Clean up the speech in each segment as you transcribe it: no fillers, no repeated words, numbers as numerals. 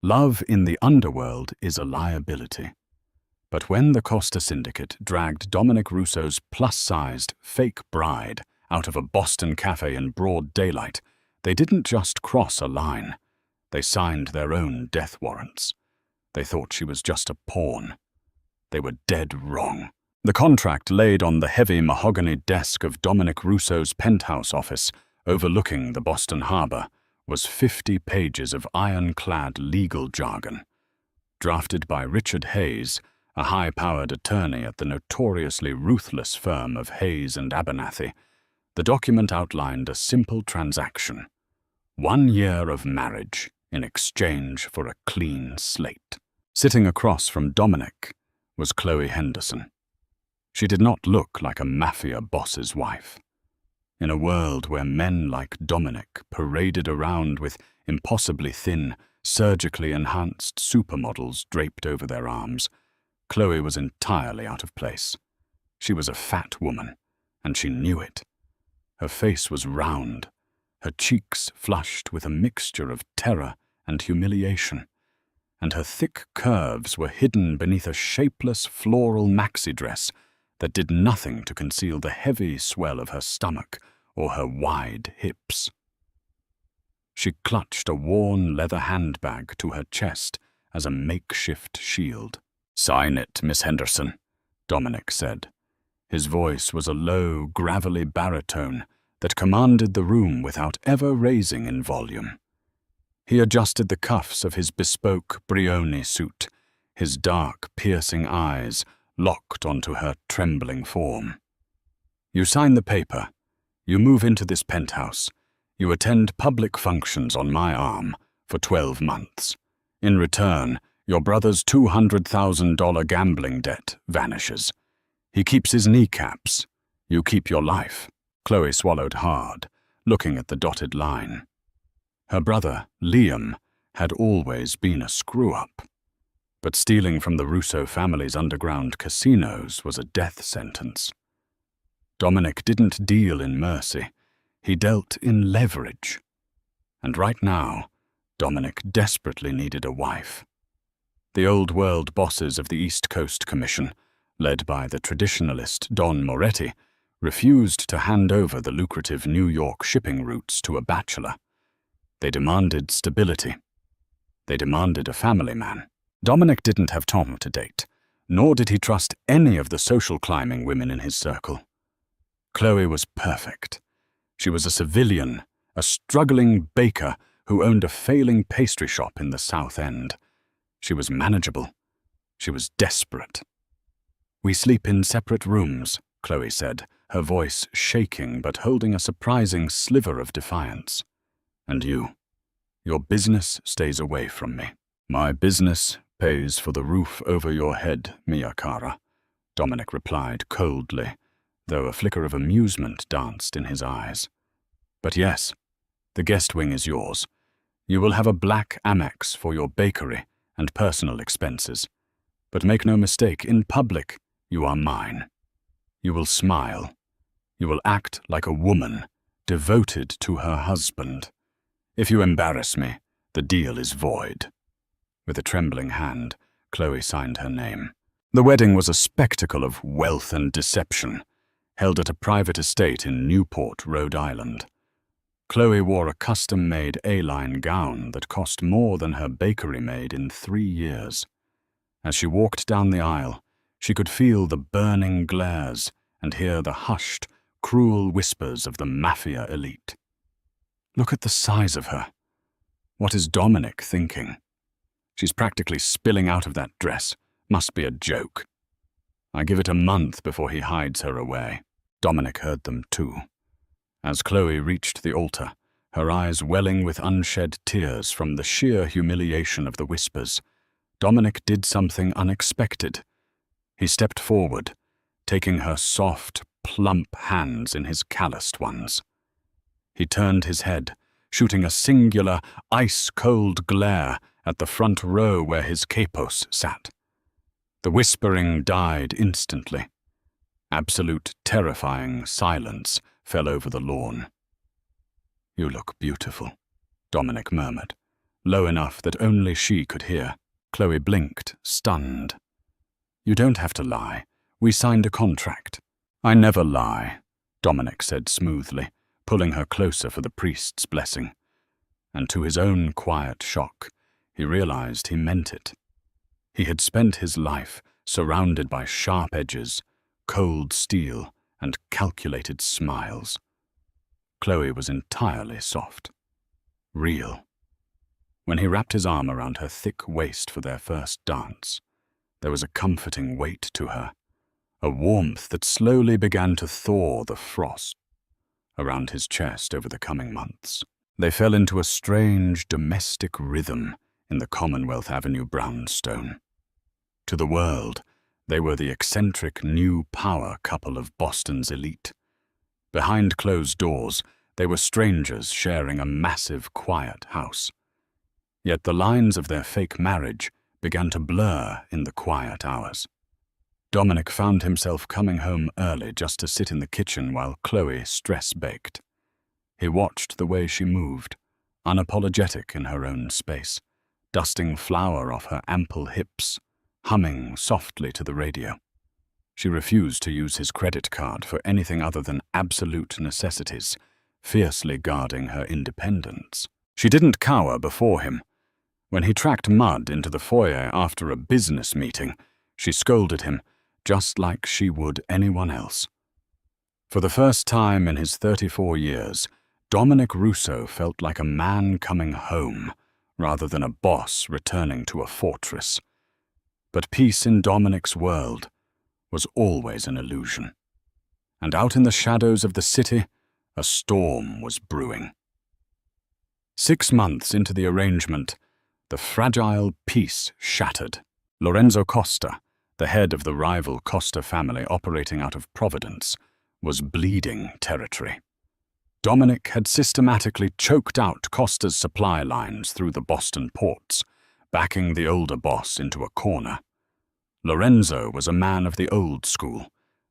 Love in the underworld is a liability. But when the Costa Syndicate dragged Dominic Russo's plus-sized, fake bride out of a Boston cafe in broad daylight, they didn't just cross a line. They signed their own death warrants. They thought she was just a pawn. They were dead wrong. The contract laid on the heavy mahogany desk of Dominic Russo's penthouse office overlooking the Boston harbor was 50 pages of ironclad legal jargon. Drafted by Richard Hayes, a high-powered attorney at the notoriously ruthless firm of Hayes and Abernathy, the document outlined a simple transaction: 1 year of marriage in exchange for a clean slate. Sitting across from Dominic was Chloe Henderson. She did not look like a mafia boss's wife. In a world where men like Dominic paraded around with impossibly thin, surgically enhanced supermodels draped over their arms, Chloe was entirely out of place. She was a fat woman, and she knew it. Her face was round, her cheeks flushed with a mixture of terror and humiliation, and her thick curves were hidden beneath a shapeless floral maxi dress that did nothing to conceal the heavy swell of her stomach or her wide hips. She clutched a worn leather handbag to her chest as a makeshift shield. "Sign it, Miss Henderson," Dominic said. His voice was a low, gravelly baritone that commanded the room without ever raising in volume. He adjusted the cuffs of his bespoke Brioni suit, his dark, piercing eyes locked onto her trembling form. "You sign the paper. You move into this penthouse. You attend public functions on my arm for 12 months. In return, your brother's $200,000 gambling debt vanishes. He keeps his kneecaps. You keep your life." Chloe swallowed hard, looking at the dotted line. Her brother, Liam, had always been a screw-up. But stealing from the Russo family's underground casinos was a death sentence. Dominic didn't deal in mercy. He dealt in leverage. And right now, Dominic desperately needed a wife. The old-world bosses of the East Coast Commission, led by the traditionalist Don Moretti, refused to hand over the lucrative New York shipping routes to a bachelor. They demanded stability. They demanded a family man. Dominic didn't have Tom to date, nor did he trust any of the social climbing women in his circle. Chloe was perfect. She was a civilian, a struggling baker who owned a failing pastry shop in the South End. She was manageable. She was desperate. "We sleep in separate rooms," Chloe said, her voice shaking but holding a surprising sliver of defiance. "And you? Your business stays away from me." "My business pays for the roof over your head, Mia cara," Dominic replied coldly, though a flicker of amusement danced in his eyes. "But yes, the guest wing is yours. You will have a black Amex for your bakery and personal expenses. But make no mistake, in public, you are mine. You will smile. You will act like a woman, devoted to her husband. If you embarrass me, the deal is void." With a trembling hand, Chloe signed her name. The wedding was a spectacle of wealth and deception, held at a private estate in Newport, Rhode Island. Chloe wore a custom-made A-line gown that cost more than her bakery made in 3 years. As she walked down the aisle, she could feel the burning glares and hear the hushed, cruel whispers of the mafia elite. "Look at the size of her. What is Dominic thinking? She's practically spilling out of that dress. Must be a joke. I give it a month before he hides her away." Dominic heard them too. As Chloe reached the altar, her eyes welling with unshed tears from the sheer humiliation of the whispers, Dominic did something unexpected. He stepped forward, taking her soft, plump hands in his calloused ones. He turned his head, shooting a singular, ice-cold glare at the front row where his capos sat. The whispering died instantly. Absolute terrifying silence fell over the lawn. "You look beautiful," Dominic murmured, low enough that only she could hear. Chloe blinked, stunned. "You don't have to lie. We signed a contract." "I never lie," Dominic said smoothly, pulling her closer for the priest's blessing. And to his own quiet shock, he realized he meant it. He had spent his life surrounded by sharp edges, cold steel, and calculated smiles. Chloe was entirely soft. Real. When he wrapped his arm around her thick waist for their first dance, there was a comforting weight to her, a warmth that slowly began to thaw the frost around his chest over the coming months. They fell into a strange domestic rhythm in the Commonwealth Avenue brownstone. To the world, they were the eccentric new power couple of Boston's elite. Behind closed doors, they were strangers sharing a massive, quiet house. Yet the lines of their fake marriage began to blur in the quiet hours. Dominic found himself coming home early just to sit in the kitchen while Chloe stress-baked. He watched the way she moved, unapologetic in her own space, dusting flour off her ample hips, humming softly to the radio. She refused to use his credit card for anything other than absolute necessities, fiercely guarding her independence. She didn't cower before him. When he tracked mud into the foyer after a business meeting, she scolded him, just like she would anyone else. For the first time in his 34 years, Dominic Russo felt like a man coming home, rather than a boss returning to a fortress. But peace in Dominic's world was always an illusion. And out in the shadows of the city, a storm was brewing. 6 months into the arrangement, the fragile peace shattered. Lorenzo Costa, the head of the rival Costa family operating out of Providence, was bleeding territory. Dominic had systematically choked out Costa's supply lines through the Boston ports, backing the older boss into a corner. Lorenzo was a man of the old school,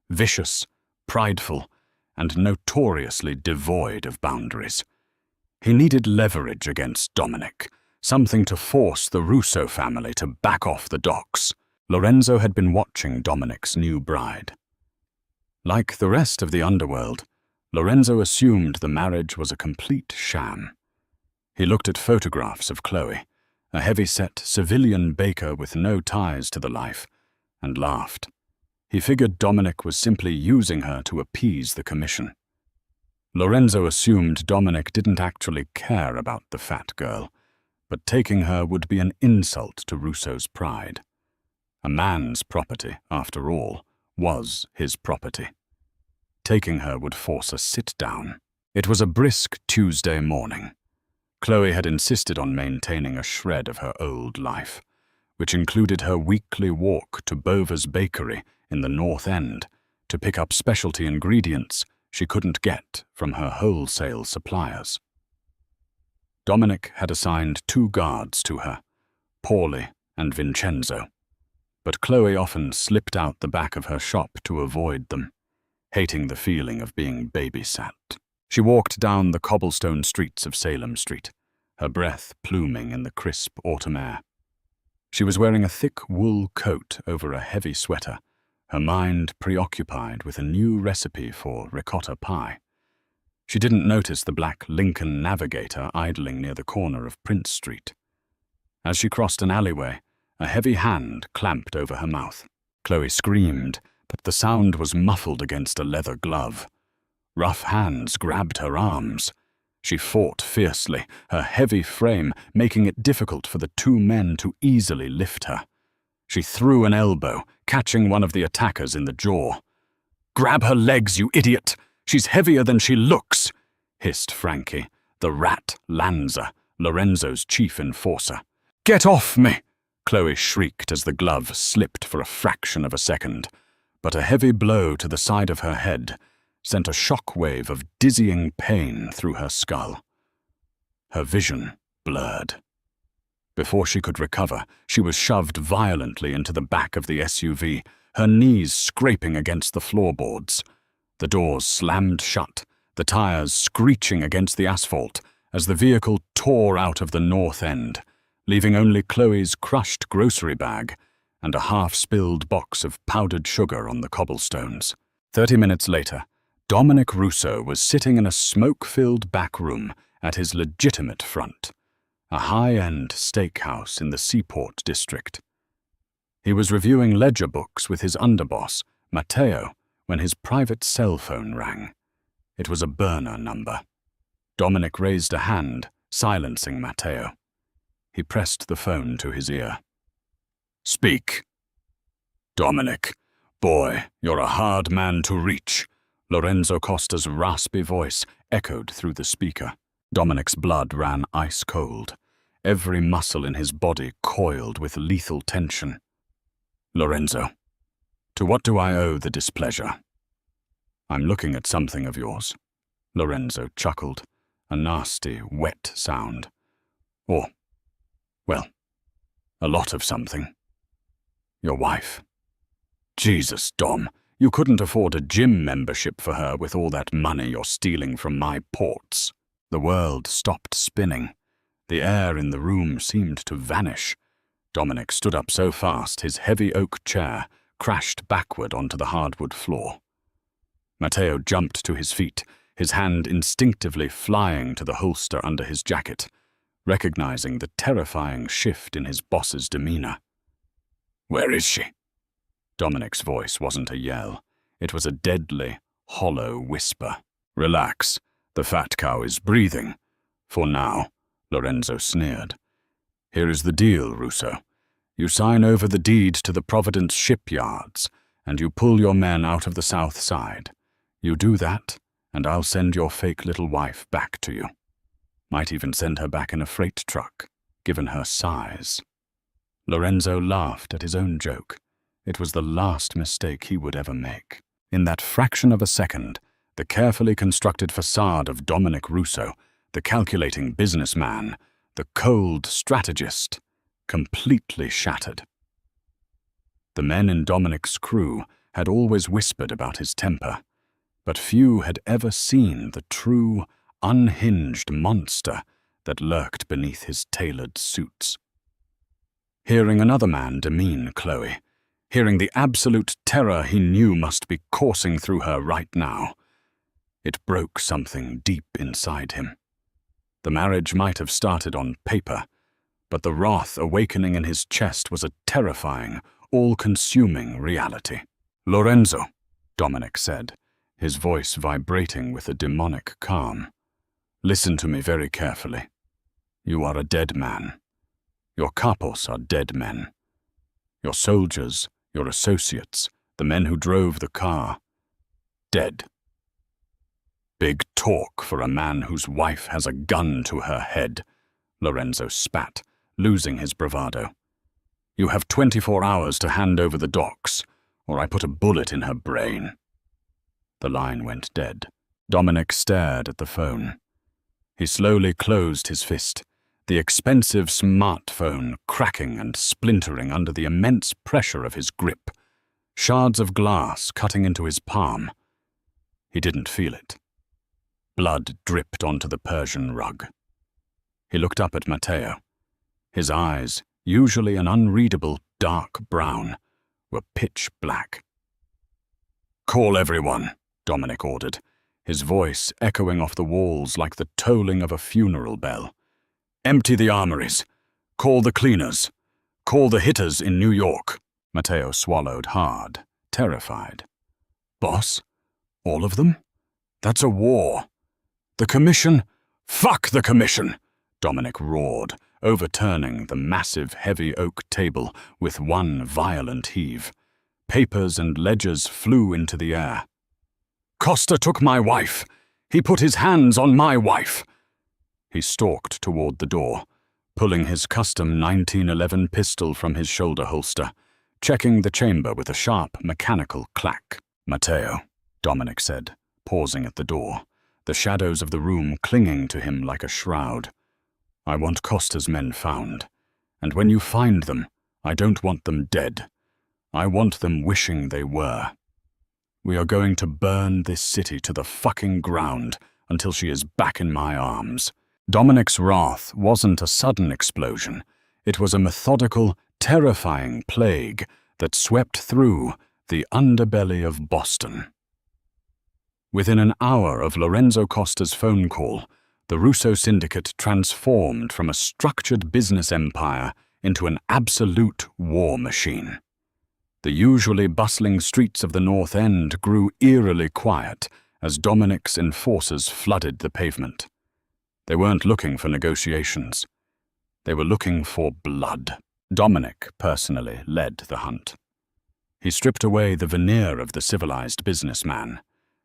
vicious, prideful, and notoriously devoid of boundaries. He needed leverage against Dominic, something to force the Russo family to back off the docks. Lorenzo had been watching Dominic's new bride. Like the rest of the underworld, Lorenzo assumed the marriage was a complete sham. He looked at photographs of Chloe, a heavy-set civilian baker with no ties to the life, and laughed. He figured Dominic was simply using her to appease the commission. Lorenzo assumed Dominic didn't actually care about the fat girl, but taking her would be an insult to Russo's pride. A man's property, after all, was his property. Taking her would force a sit-down. It was a brisk Tuesday morning. Chloe had insisted on maintaining a shred of her old life, which included her weekly walk to Bova's Bakery in the North End to pick up specialty ingredients she couldn't get from her wholesale suppliers. Dominic had assigned 2 guards to her, Paulie and Vincenzo, but Chloe often slipped out the back of her shop to avoid them, hating the feeling of being babysat. She walked down the cobblestone streets of Salem Street, her breath pluming in the crisp autumn air. She was wearing a thick wool coat over a heavy sweater, her mind preoccupied with a new recipe for ricotta pie. She didn't notice the black Lincoln Navigator idling near the corner of Prince Street. As she crossed an alleyway, a heavy hand clamped over her mouth. Chloe screamed, but the sound was muffled against a leather glove. Rough hands grabbed her arms. She fought fiercely, her heavy frame making it difficult for the 2 men to easily lift her. She threw an elbow, catching one of the attackers in the jaw. "Grab her legs, you idiot! She's heavier than she looks!" hissed Frankie, the rat Lanza, Lorenzo's chief enforcer. "Get off me!" Chloe shrieked as the glove slipped for a fraction of a second, but a heavy blow to the side of her head sent a shockwave of dizzying pain through her skull. Her vision blurred. Before she could recover, she was shoved violently into the back of the SUV, her knees scraping against the floorboards. The doors slammed shut, the tires screeching against the asphalt, as the vehicle tore out of the north end, leaving only Chloe's crushed grocery bag and a half-spilled box of powdered sugar on the cobblestones. 30 minutes later, Dominic Russo was sitting in a smoke-filled back room at his legitimate front, a high-end steakhouse in the Seaport district. He was reviewing ledger books with his underboss, Matteo, when his private cell phone rang. It was a burner number. Dominic raised a hand, silencing Matteo. He pressed the phone to his ear. "Speak." "Dominic, boy, you're a hard man to reach." Lorenzo Costa's raspy voice echoed through the speaker. Dominic's blood ran ice-cold. Every muscle in his body coiled with lethal tension. "Lorenzo, to what do I owe the displeasure?" "I'm looking at something of yours." Lorenzo chuckled, a nasty, wet sound. "Or, well, a lot of something. Your wife." "Jesus, Dom, you couldn't afford a gym membership for her with all that money you're stealing from my ports." The world stopped spinning. The air in the room seemed to vanish. Dominic stood up so fast his heavy oak chair crashed backward onto the hardwood floor. Matteo jumped to his feet, his hand instinctively flying to the holster under his jacket, recognizing the terrifying shift in his boss's demeanor. "Where is she?" Dominic's voice wasn't a yell. It was a deadly, hollow whisper. "Relax. The fat cow is breathing. For now," Lorenzo sneered. "Here is the deal, Russo. You sign over the deed to the Providence shipyards, and you pull your men out of the south side. You do that, and I'll send your fake little wife back to you. Might even send her back in a freight truck, given her size." Lorenzo laughed at his own joke. It was the last mistake he would ever make. In that fraction of a second, the carefully constructed facade of Dominic Russo, the calculating businessman, the cold strategist, completely shattered. The men in Dominic's crew had always whispered about his temper, but few had ever seen the true, unhinged monster that lurked beneath his tailored suits. Hearing another man demean Chloe, hearing the absolute terror he knew must be coursing through her right now, it broke something deep inside him. The marriage might have started on paper, but the wrath awakening in his chest was a terrifying, all-consuming reality. "Lorenzo," Dominic said, his voice vibrating with a demonic calm. "Listen to me very carefully. You are a dead man. Your capos are dead men. Your soldiers, your associates, the men who drove the car, dead. Big talk for a man whose wife has a gun to her head," Lorenzo spat, losing his bravado. "You have 24 hours to hand over the docs, or I put a bullet in her brain." The line went dead. Dominic stared at the phone. He slowly closed his fist, the expensive smartphone cracking and splintering under the immense pressure of his grip, shards of glass cutting into his palm. He didn't feel it. Blood dripped onto the Persian rug. He looked up at Matteo. His eyes, usually an unreadable dark brown, were pitch black. "Call everyone," Dominic ordered, his voice echoing off the walls like the tolling of a funeral bell. "Empty the armories. Call the cleaners. Call the hitters in New York." Matteo swallowed hard, terrified. "Boss? All of them? That's a war. The commission? Fuck the commission!" Dominic roared, overturning the massive heavy oak table with one violent heave. Papers and ledgers flew into the air. "Costa took my wife. He put his hands on my wife." He stalked toward the door, pulling his custom 1911 pistol from his shoulder holster, checking the chamber with a sharp mechanical clack. "Matteo," Dominic said, pausing at the door, the shadows of the room clinging to him like a shroud. "I want Costa's men found, and when you find them, I don't want them dead. I want them wishing they were. We are going to burn this city to the fucking ground until she is back in my arms. Dominic's wrath wasn't a sudden explosion. It was a methodical, terrifying plague that swept through the underbelly of Boston. Within an hour of Lorenzo Costa's phone call, the Russo syndicate transformed from a structured business empire into an absolute war machine. The usually bustling streets of the North End grew eerily quiet as Dominic's enforcers flooded the pavement. They weren't looking for negotiations. They were looking for blood. Dominic personally led the hunt. He stripped away the veneer of the civilized businessman,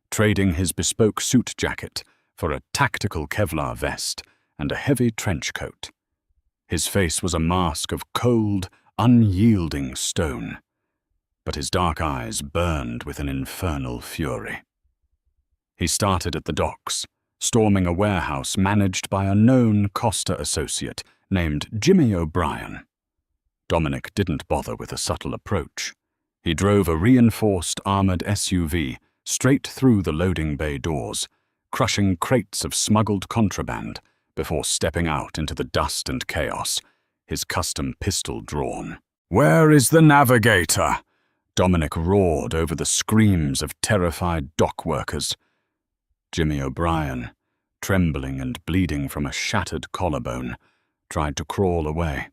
trading his bespoke suit jacket for a tactical Kevlar vest and a heavy trench coat. His face was a mask of cold, unyielding stone, but his dark eyes burned with an infernal fury. He started at the docks, storming a warehouse managed by a known Costa associate named Jimmy O'Brien. Dominic didn't bother with a subtle approach. He drove a reinforced armored SUV straight through the loading bay doors, crushing crates of smuggled contraband before stepping out into the dust and chaos, his custom pistol drawn. "Where is the navigator?" Dominic roared over the screams of terrified dock workers. Jimmy O'Brien, trembling and bleeding from a shattered collarbone, tried to crawl away.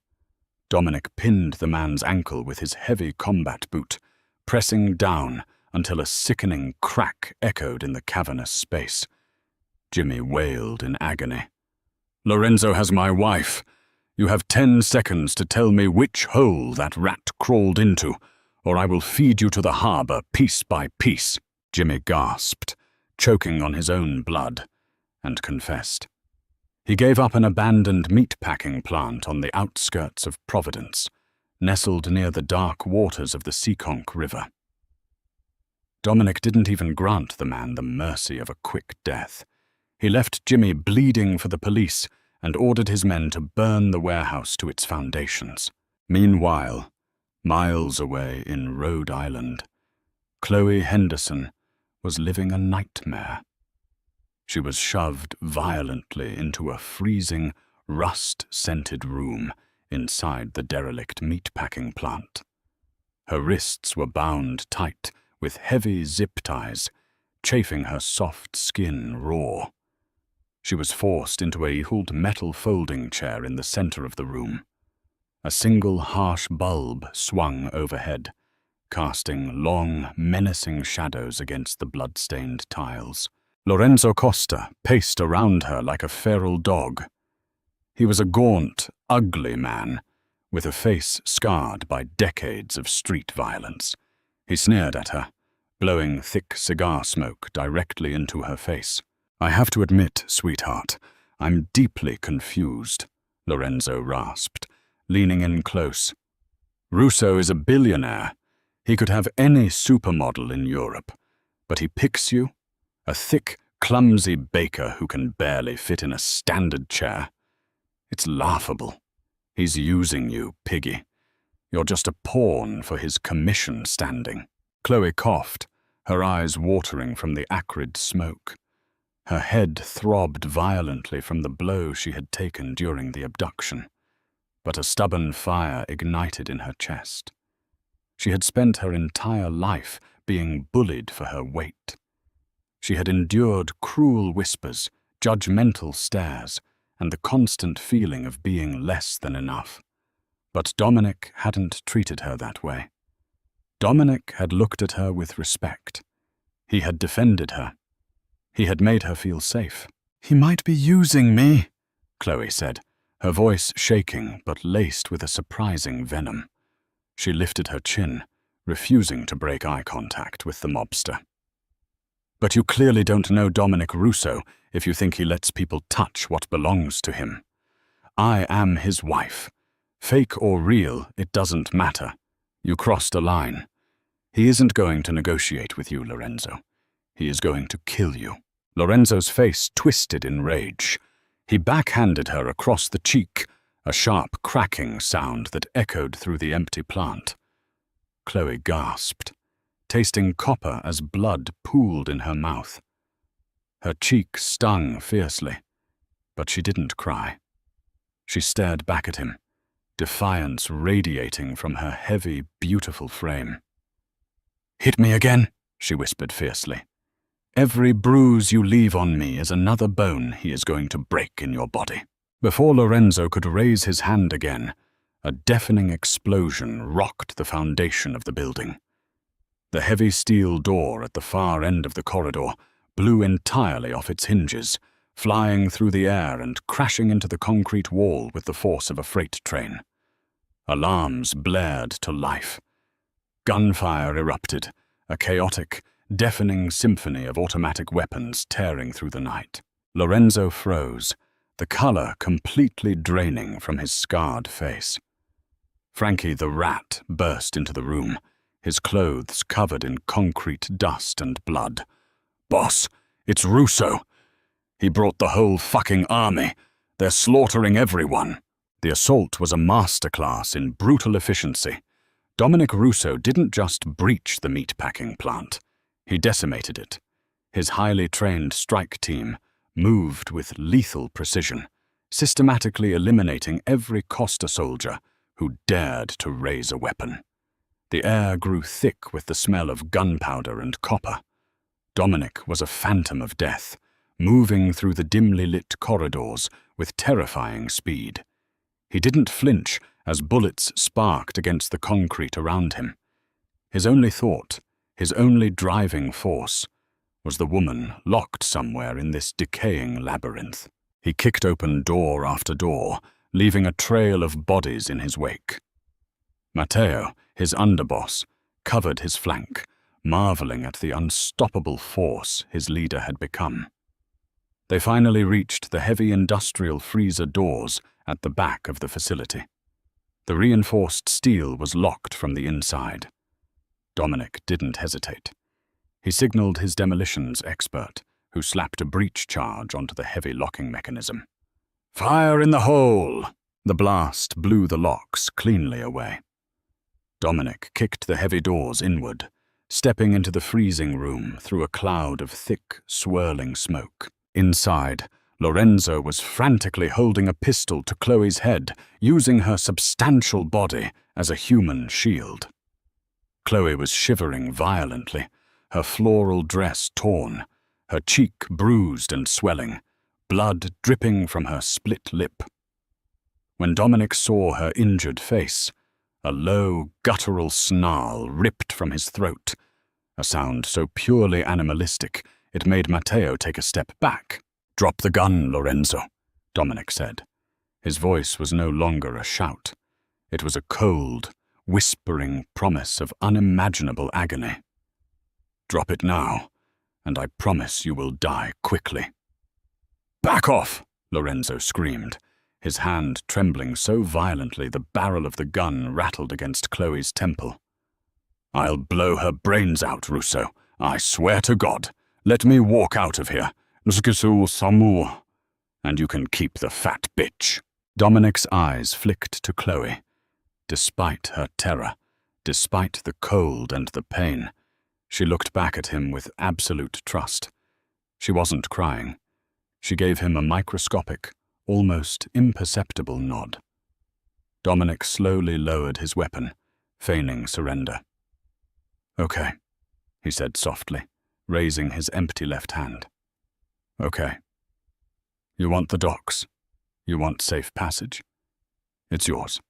Dominic pinned the man's ankle with his heavy combat boot, pressing down until a sickening crack echoed in the cavernous space. Jimmy wailed in agony. "Lorenzo has my wife. You have 10 seconds to tell me which hole that rat crawled into, or I will feed you to the harbor piece by piece." Jimmy gasped, choking on his own blood, and confessed. He gave up an abandoned meat-packing plant on the outskirts of Providence, nestled near the dark waters of the Seekonk River. Dominic didn't even grant the man the mercy of a quick death. He left Jimmy bleeding for the police and ordered his men to burn the warehouse to its foundations. Meanwhile, miles away in Rhode Island, Chloe Henderson was living a nightmare. She was shoved violently into a freezing, rust-scented room inside the derelict meatpacking plant. Her wrists were bound tight with heavy zip ties, chafing her soft skin raw. She was forced into a hulled metal folding chair in the center of the room. A single harsh bulb swung overhead, casting long, menacing shadows against the blood-stained tiles. Lorenzo Costa paced around her like a feral dog. He was a gaunt, ugly man, with a face scarred by decades of street violence. He sneered at her, blowing thick cigar smoke directly into her face. "I have to admit, sweetheart, I'm deeply confused," Lorenzo rasped, leaning in close. "Russo is a billionaire. He could have any supermodel in Europe, but he picks you, a thick, clumsy baker who can barely fit in a standard chair. It's laughable. He's using you, piggy. You're just a pawn for his commission standing." Chloe coughed, her eyes watering from the acrid smoke. Her head throbbed violently from the blow she had taken during the abduction, but a stubborn fire ignited in her chest. She had spent her entire life being bullied for her weight. She had endured cruel whispers, judgmental stares, and the constant feeling of being less than enough. But Dominic hadn't treated her that way. Dominic had looked at her with respect. He had defended her. He had made her feel safe. "He might be using me," Chloe said, her voice shaking but laced with a surprising venom. She lifted her chin, refusing to break eye contact with the mobster. "But you clearly don't know Dominic Russo if you think he lets people touch what belongs to him. I am his wife. Fake or real, it doesn't matter. You crossed a line. He isn't going to negotiate with you, Lorenzo. He is going to kill you." Lorenzo's face twisted in rage. He backhanded her across the cheek, a sharp cracking sound that echoed through the empty plant. Chloe gasped, tasting copper as blood pooled in her mouth. Her cheek stung fiercely, But she didn't cry. She stared back at him, defiance radiating from her heavy, beautiful frame. "Hit me again," she whispered fiercely. "Every bruise you leave on me is another bone he is going to break in your body." Before Lorenzo could raise his hand again, a deafening explosion rocked the foundation of the building. The heavy steel door at the far end of the corridor blew entirely off its hinges, flying through the air and crashing into the concrete wall with the force of a freight train. Alarms blared to life. Gunfire erupted, a chaotic, deafening symphony of automatic weapons tearing through the night. Lorenzo froze, the color completely draining from his scarred face. Frankie the Rat burst into the room, his clothes covered in concrete dust and blood. "Boss, it's Russo. He brought the whole fucking army. They're slaughtering everyone." The assault was a masterclass in brutal efficiency. Dominic Russo didn't just breach the meatpacking plant. He decimated it. His highly trained strike team moved with lethal precision, systematically eliminating every Costa soldier who dared to raise a weapon. The air grew thick with the smell of gunpowder and copper. Dominic was a phantom of death, moving through the dimly lit corridors with terrifying speed. He didn't flinch as bullets sparked against the concrete around him. His only thought, his only driving force, was the woman locked somewhere in this decaying labyrinth. He kicked open door after door, leaving a trail of bodies in his wake. Matteo, his underboss, covered his flank, marveling at the unstoppable force his leader had become. They finally reached the heavy industrial freezer doors at the back of the facility. The reinforced steel was locked from the inside. Dominic didn't hesitate. He signaled his demolitions expert, who slapped a breach charge onto the heavy locking mechanism. "Fire in the hole!" The blast blew the locks cleanly away. Dominic kicked the heavy doors inward, stepping into the freezing room through a cloud of thick, swirling smoke. Inside, Lorenzo was frantically holding a pistol to Chloe's head, using her substantial body as a human shield. Chloe was shivering violently, her floral dress torn, her cheek bruised and swelling, blood dripping from her split lip. When Dominic saw her injured face, a low, guttural snarl ripped from his throat, a sound so purely animalistic it made Matteo take a step back. "Drop the gun, Lorenzo," Dominic said. His voice was no longer a shout. It was a cold, whispering promise of unimaginable agony. "Drop it now, and I promise you will die quickly." "Back off!" Lorenzo screamed, his hand trembling so violently the barrel of the gun rattled against Chloe's temple. "I'll blow her brains out, Russo. I swear to God. Let me walk out of here. And you can keep the fat bitch." Dominic's eyes flicked to Chloe. Despite her terror, despite the cold and the pain, she looked back at him with absolute trust. She wasn't crying. She gave him a microscopic, almost imperceptible nod. Dominic slowly lowered his weapon, feigning surrender. "Okay," he said softly, raising his empty left hand. "Okay. You want the docks? You want safe passage? It's yours.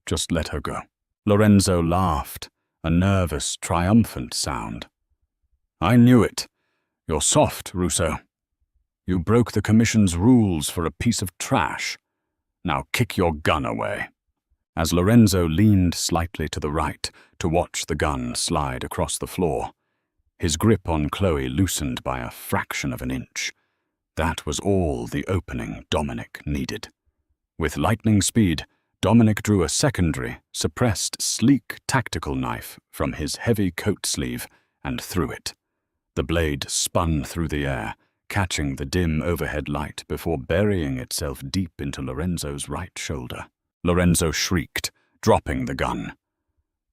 Just let her go." Lorenzo laughed, a nervous, triumphant sound. "I knew it. You're soft, Russo. You broke the Commission's rules for a piece of trash. Now kick your gun away." As Lorenzo leaned slightly to the right to watch the gun slide across the floor, his grip on Chloe loosened by a fraction of an inch. That was all the opening Dominic needed. With lightning speed, Dominic drew a secondary, suppressed, sleek tactical knife from his heavy coat sleeve and threw it. The blade spun through the air, catching the dim overhead light before burying itself deep into Lorenzo's right shoulder. Lorenzo shrieked, dropping the gun.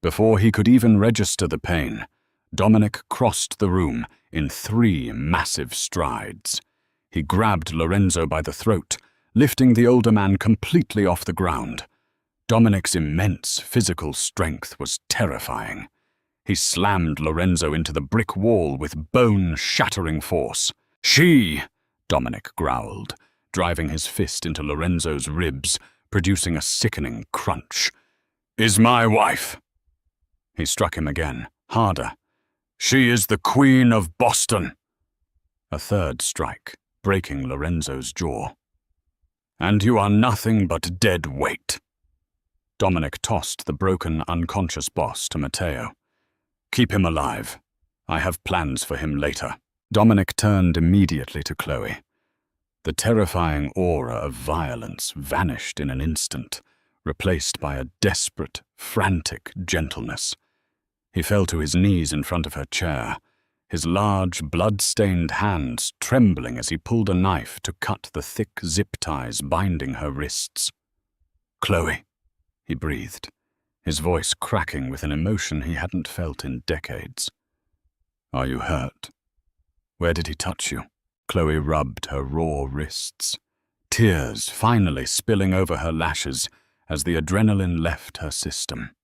Before he could even register the pain, Dominic crossed the room in 3 massive strides. He grabbed Lorenzo by the throat, lifting the older man completely off the ground. Dominic's immense physical strength was terrifying. He slammed Lorenzo into the brick wall with bone-shattering force. "She!" Dominic growled, driving his fist into Lorenzo's ribs, producing a sickening crunch. "Is my wife." He struck him again, harder. "She is the Queen of Boston." A third strike, breaking Lorenzo's jaw. "And you are nothing but dead weight." Dominic tossed the broken, unconscious boss to Matteo. "Keep him alive. I have plans for him later." Dominic turned immediately to Chloe. The terrifying aura of violence vanished in an instant, replaced by a desperate, frantic gentleness. He fell to his knees in front of her chair, his large, blood-stained hands trembling as he pulled a knife to cut the thick zip ties binding her wrists. "Chloe," he breathed, his voice cracking with an emotion he hadn't felt in decades. "Are you hurt? Where did he touch you?" Chloe rubbed her raw wrists, tears finally spilling over her lashes as the adrenaline left her system.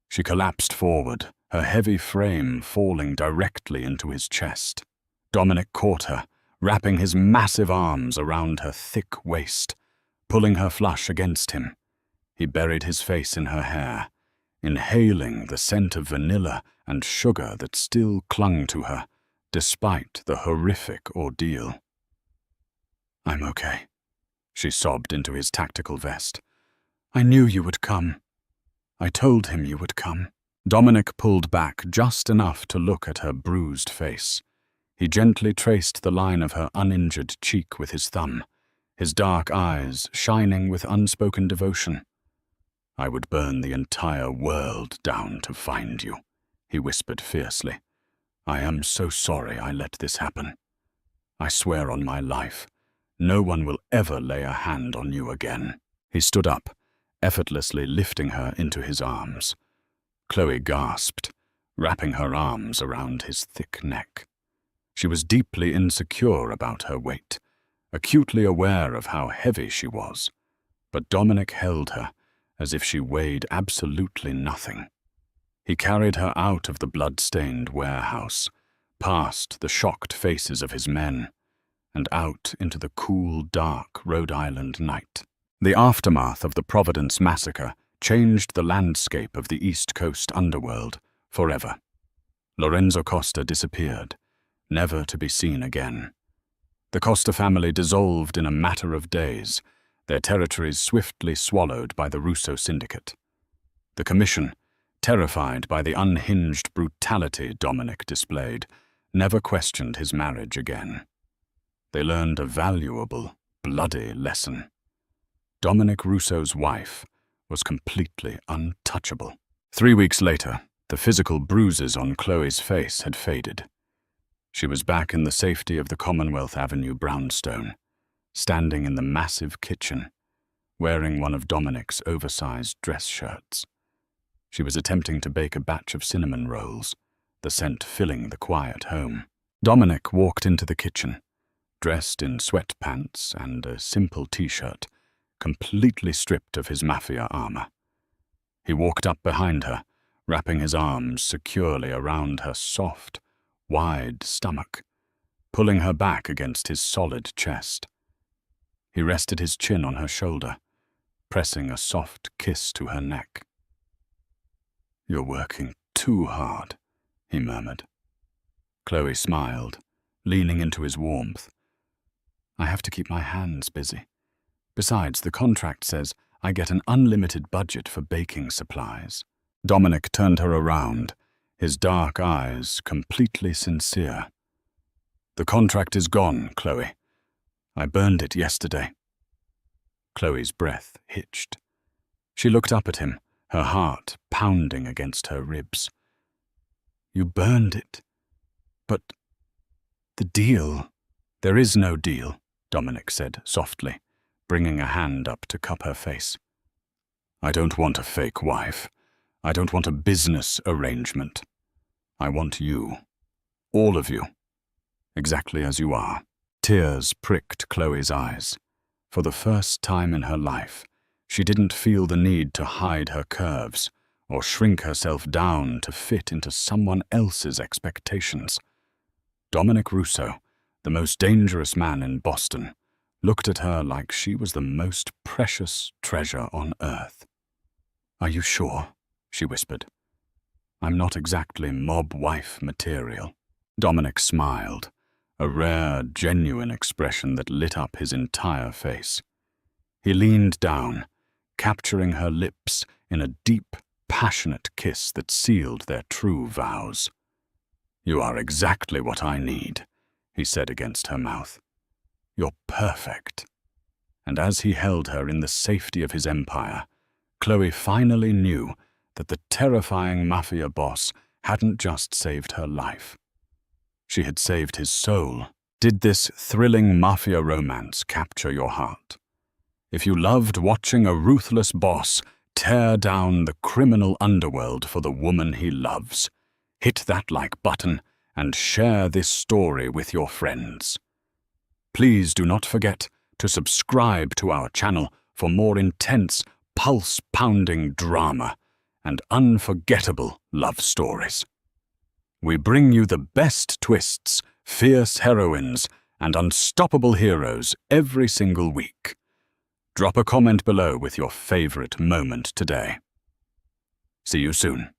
She collapsed forward, her heavy frame falling directly into his chest. Dominic caught her, wrapping his massive arms around her thick waist, pulling her flush against him. He buried his face in her hair, inhaling the scent of vanilla and sugar that still clung to her, despite the horrific ordeal. "I'm okay," she sobbed into his tactical vest. "I knew you would come. I told him you would come." Dominic pulled back just enough to look at her bruised face. He gently traced the line of her uninjured cheek with his thumb, his dark eyes shining with unspoken devotion. "I would burn the entire world down to find you," he whispered fiercely. "I am so sorry I let this happen. I swear on my life, no one will ever lay a hand on you again." He stood up, effortlessly lifting her into his arms. Chloe gasped, wrapping her arms around his thick neck. She was deeply insecure about her weight, acutely aware of how heavy she was, but Dominic held her as if she weighed absolutely nothing. He carried her out of the blood-stained warehouse, past the shocked faces of his men, and out into the cool, dark Rhode Island night. The aftermath of the Providence massacre changed the landscape of the East Coast underworld forever. Lorenzo Costa disappeared, never to be seen again. The Costa family dissolved in a matter of days, their territories swiftly swallowed by the Russo syndicate. The Commission, terrified by the unhinged brutality Dominic displayed, never questioned his marriage again. They learned a valuable, bloody lesson. Dominic Russo's wife was completely untouchable. 3 weeks later, the physical bruises on Chloe's face had faded. She was back in the safety of the Commonwealth Avenue brownstone, standing in the massive kitchen, wearing one of Dominic's oversized dress shirts. She was attempting to bake a batch of cinnamon rolls, the scent filling the quiet home. Dominic walked into the kitchen, dressed in sweatpants and a simple t-shirt, completely stripped of his mafia armor. He walked up behind her, wrapping his arms securely around her soft, wide stomach, pulling her back against his solid chest. He rested his chin on her shoulder, pressing a soft kiss to her neck. "You're working too hard," he murmured. Chloe smiled, leaning into his warmth. "I have to keep my hands busy. Besides, the contract says I get an unlimited budget for baking supplies." Dominic turned her around, his dark eyes completely sincere. "The contract is gone, Chloe. I burned it yesterday." Chloe's breath hitched. She looked up at him, her heart pounding against her ribs. "You burned it? But the deal—" "There is no deal," Dominic said softly, bringing a hand up to cup her face. "I don't want a fake wife. I don't want a business arrangement. I want you. All of you. Exactly as you are. Tears pricked Chloe's eyes. For the first time in her life, she didn't feel the need to hide her curves or shrink herself down to fit into someone else's expectations. Dominic Russo, the most dangerous man in Boston, looked at her like she was the most precious treasure on earth. "Are you sure?" she whispered. "I'm not exactly mob wife material." Dominic smiled, a rare, genuine expression that lit up his entire face. He leaned down, capturing her lips in a deep, passionate kiss that sealed their true vows. "You are exactly what I need," he said against her mouth. "You're perfect." And as he held her in the safety of his empire, Chloe finally knew that the terrifying mafia boss hadn't just saved her life. She had saved his soul. Did this thrilling mafia romance capture your heart? If you loved watching a ruthless boss tear down the criminal underworld for the woman he loves, hit that like button and share this story with your friends. Please do not forget to subscribe to our channel for more intense, pulse-pounding drama and unforgettable love stories. We bring you the best twists, fierce heroines, and unstoppable heroes every single week. Drop a comment below with your favorite moment today. See you soon.